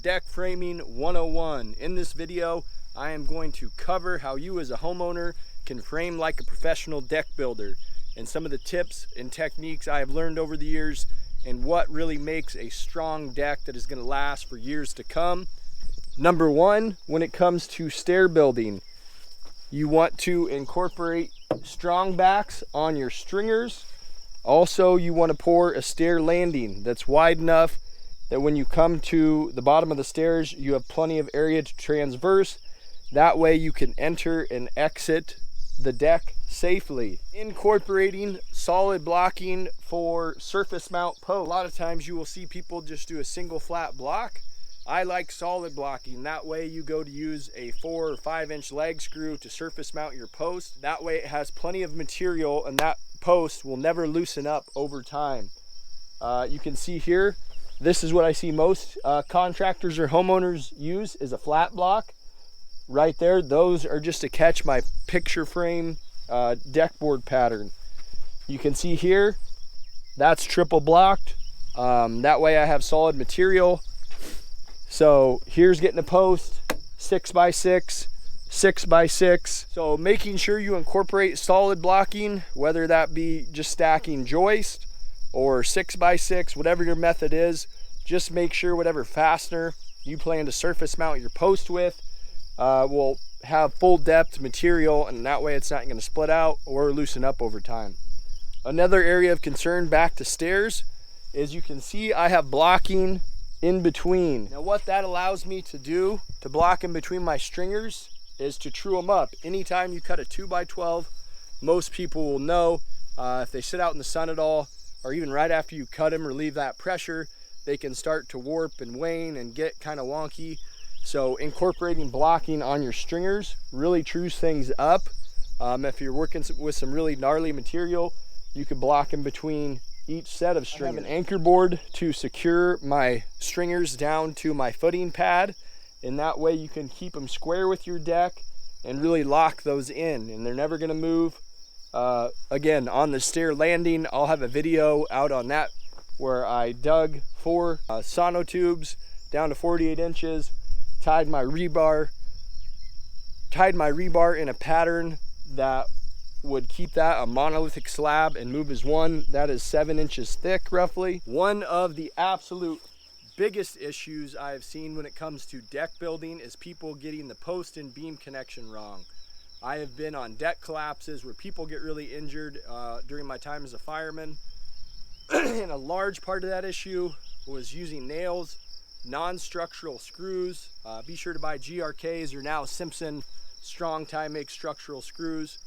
Deck Framing 101. In this video, I am going to cover how you as a homeowner can frame like a professional deck builder and some of the tips and techniques I have learned over the years and what really makes a strong deck that is going to last for years to come. Number one, when it comes to stair building, you want to incorporate strong backs on your stringers. Also, you want to pour a stair landing that's wide enough that when you come to the bottom of the stairs, you have plenty of area to transverse. That way you can enter and exit the deck safely. Incorporating solid blocking for surface mount posts. A lot of times you will see people just do a single flat block. I like solid blocking. That way you go to use a 4 or 5 inch leg screw to surface mount your post. That way it has plenty of material and that post will never loosen up over time. You can see here, this is what I see most contractors or homeowners use is a flat block. Right there, those are just to catch my picture frame deck board pattern. You can see here, that's triple blocked. That way I have solid material. So here's getting a post, 6x6, 6x6. So making sure you incorporate solid blocking, whether that be just stacking joist or 6x6, whatever your method is, just make sure whatever fastener you plan to surface mount your post with will have full depth material, and that way it's not going to split out or loosen up over time. Another area of concern back to stairs is you can see I have blocking in between. Now what that allows me to do to block in between my stringers is to true them up. Anytime you cut a 2x12, most people will know if they sit out in the sun at all, or even right after you cut them, relieve that pressure, they can start to warp and wane and get kind of wonky. So incorporating blocking on your stringers really trues things up. If you're working with some really gnarly material, you could block in between each set of stringers. I have an anchor board to secure my stringers down to my footing pad, and that way you can keep them square with your deck and really lock those in, and they're never going to move. Again, on the stair landing, I'll have a video out on that where I dug 4 sonotubes down to 48 inches, tied my rebar in a pattern that would keep that a monolithic slab and move as one that is 7 inches thick roughly. One of the absolute biggest issues I've seen when it comes to deck building is people getting the post and beam connection wrong. I have been on deck collapses where people get really injured during my time as a fireman. And a large part of that issue was using nails, non-structural screws. Be sure to buy GRKs or now Simpson strong tie make structural screws.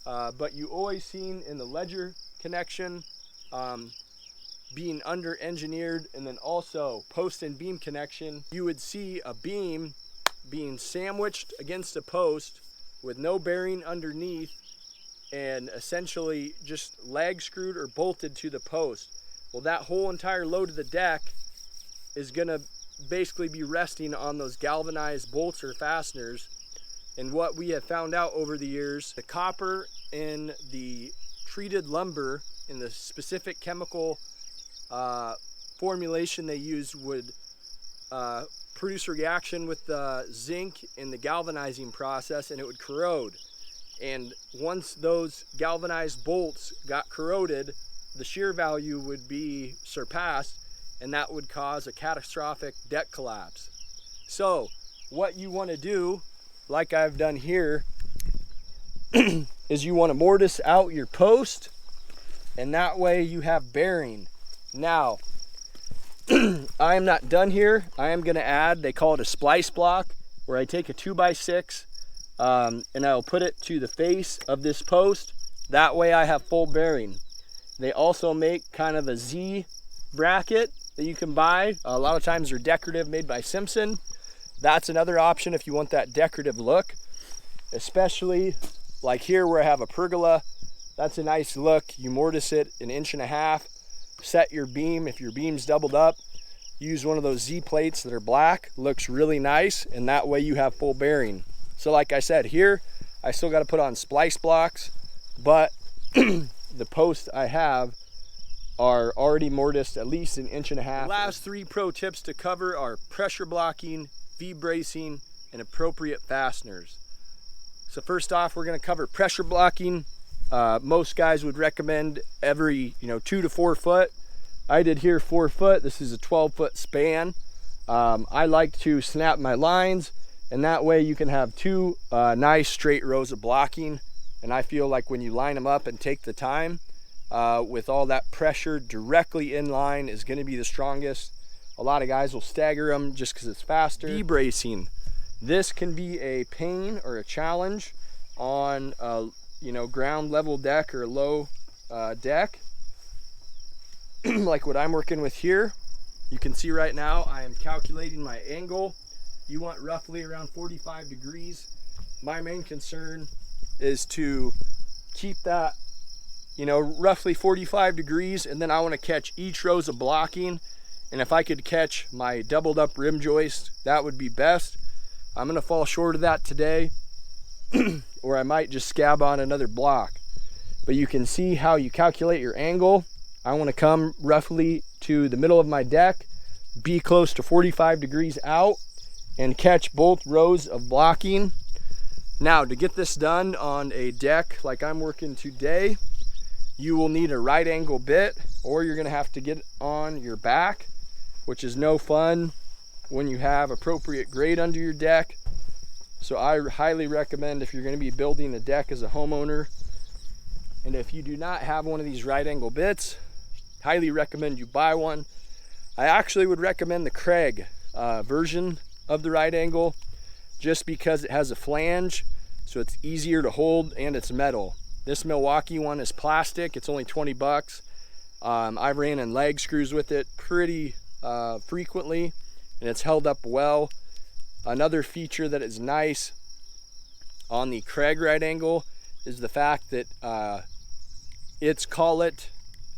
But you always seen in the ledger connection being under engineered, and then also post and beam connection, you would see a beam being sandwiched against a post with no bearing underneath and essentially just leg screwed or bolted to the post. Well, that whole entire load of the deck is going to basically be resting on those galvanized bolts or fasteners. And what we have found out over the years, the copper in the treated lumber in the specific chemical formulation they used would produce a reaction with the zinc in the galvanizing process, and it would corrode. And once those galvanized bolts got corroded, the shear value would be surpassed, and that would cause a catastrophic deck collapse. So what you want to do, like I've done here, is you want to mortise out your post, and that way you have bearing. Now, I am not done here. I am going to add, they call it a splice block, where I take a 2x6 and I'll put it to the face of this post. That way I have full bearing. They also make kind of a Z bracket that you can buy. A lot of times they're decorative, made by Simpson. That's another option if you want that decorative look, especially like here where I have a pergola. That's a nice look. You mortise it 1.5 inches. Set your beam. If your beam's doubled up, use one of those Z plates that are black. Looks really nice, and that way you have full bearing. So like I said, here I still got to put on splice blocks, but the post I have are already mortised at least 1.5 inches. The last 3 pro tips to cover are pressure blocking, V-bracing, and appropriate fasteners. So first off, we're going to cover pressure blocking. Most guys would recommend every 2 to 4 foot. I did here 4 foot. This is a 12-foot span. I like to snap my lines, and that way you can have 2 nice straight rows of blocking. And I feel like when you line them up and take the time, with all that pressure directly in line is going to be the strongest. A lot of guys will stagger them just because it's faster. V-bracing. This can be a pain or a challenge on a ground level deck or low deck. Like what I'm working with here. You can see right now I am calculating my angle. You want roughly around 45 degrees. My main concern is to keep that roughly 45 degrees, and then I want to catch each rows of blocking. And if I could catch my doubled up rim joist, that would be best. I'm gonna fall short of that today, or I might just scab on another block. But you can see how you calculate your angle. I want to come roughly to the middle of my deck, be close to 45 degrees out, and catch both rows of blocking. Now, to get this done on a deck like I'm working today, you will need a right angle bit, or you're gonna have to get on your back, which is no fun when you have appropriate grade under your deck. So I highly recommend, if you're gonna be building a deck as a homeowner, and if you do not have one of these right angle bits, highly recommend you buy one. I actually would recommend the Craig version of the right angle, just because it has a flange, so it's easier to hold, and it's metal. This Milwaukee one is plastic. It's only 20 bucks. I ran in leg screws with it pretty frequently, and it's held up well. Another feature that is nice on the Craig right angle is the fact that its collet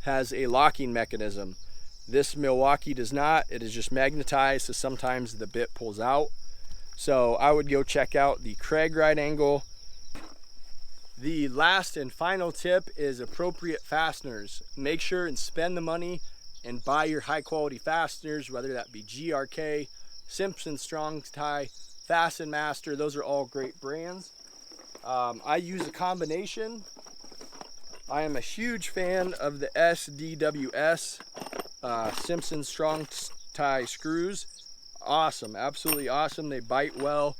has a locking mechanism. This Milwaukee does not. It is just magnetized, so sometimes the bit pulls out. So I would go check out the Craig right angle. The last and final tip is appropriate fasteners. Make sure and spend the money and buy your high quality fasteners, whether that be GRK, Simpson Strong Tie, Fasten Master. Those are all great brands. I use a combination. I am a huge fan of the SDWS Simpson Strong Tie screws. Awesome, absolutely awesome. They bite well.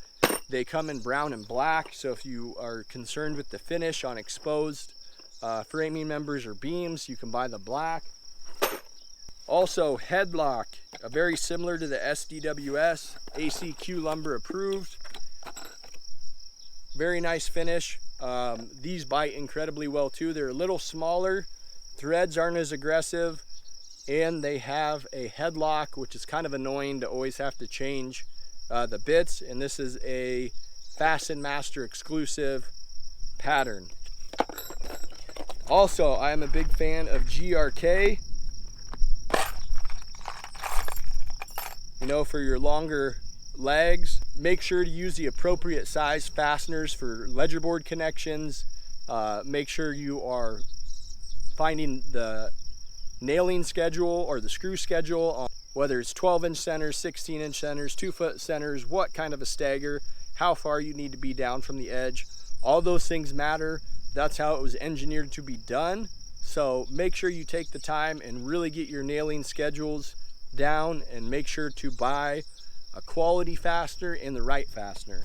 They come in brown and black, so if you are concerned with the finish on exposed framing members or beams, you can buy the black. Also, headlock, very similar to the SDWS, ACQ lumber approved. Very nice finish. These bite incredibly well too. They're a little smaller, threads aren't as aggressive, and they have a headlock, which is kind of annoying to always have to change the bits, and this is a Fasten Master exclusive pattern. Also, I am a big fan of GRK. For your longer legs, make sure to use the appropriate size fasteners for ledger board connections. Make sure you are finding the nailing schedule or the screw schedule on whether it's 12-inch centers, 16-inch centers, 2-foot centers, what kind of a stagger, how far you need to be down from the edge. All those things matter. That's how it was engineered to be done. So make sure you take the time and really get your nailing schedules down, and make sure to buy a quality fastener and the right fastener.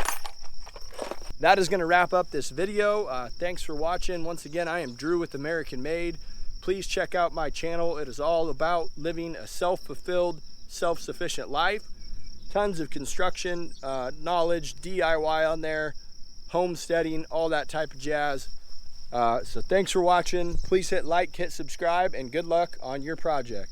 That is going to wrap up this video. Thanks for watching. Once again, I am Drew with American Made. Please check out my channel. It is all about living a self-fulfilled, self-sufficient life. Tons of construction knowledge, DIY on there, homesteading, all that type of jazz. So thanks for watching. Please hit like, hit subscribe, and good luck on your project.